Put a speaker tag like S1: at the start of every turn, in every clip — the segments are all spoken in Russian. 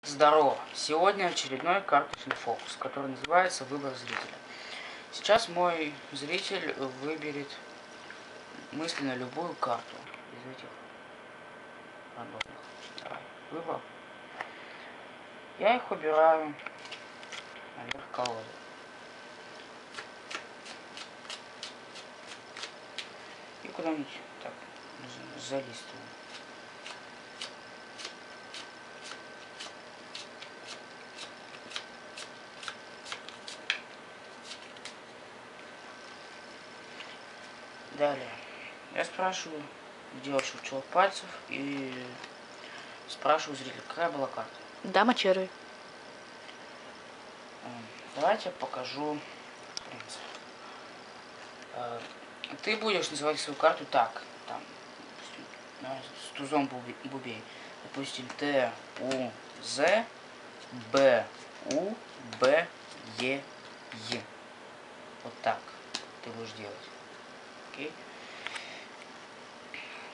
S1: Здорово! Сегодня очередной карточный фокус, который называется «Выбор зрителя». Сейчас мой зритель выберет мысленно любую карту из этих рандомных. Давай, выбор. Я их убираю наверх колоды. И куда-нибудь так залистываю. Далее. Я спрашиваю, делаю щелчок пальцев и спрашиваю зрителя, какая была карта.
S2: Дама черви.
S1: Давайте я покажу принцип. Ты будешь называть свою карту так, там, с тузом бубей. Допустим, Т, У, З, Б, У, Б, Е, Е. Вот так ты будешь делать. Окей?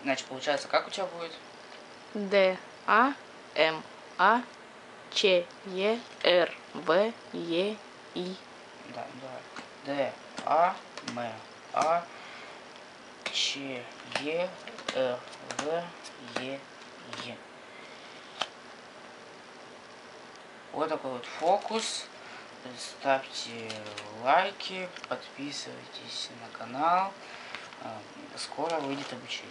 S1: Значит, получается, как у тебя будет?
S2: Д, А, М, А, Ч, Е, Р, В, Е, И.
S1: Да, давай. Д, А, М, А, Ч, Е, Р, В, Е, Е. Вот такой вот фокус. Ставьте лайки, подписывайтесь на канал. Скоро выйдет обучение.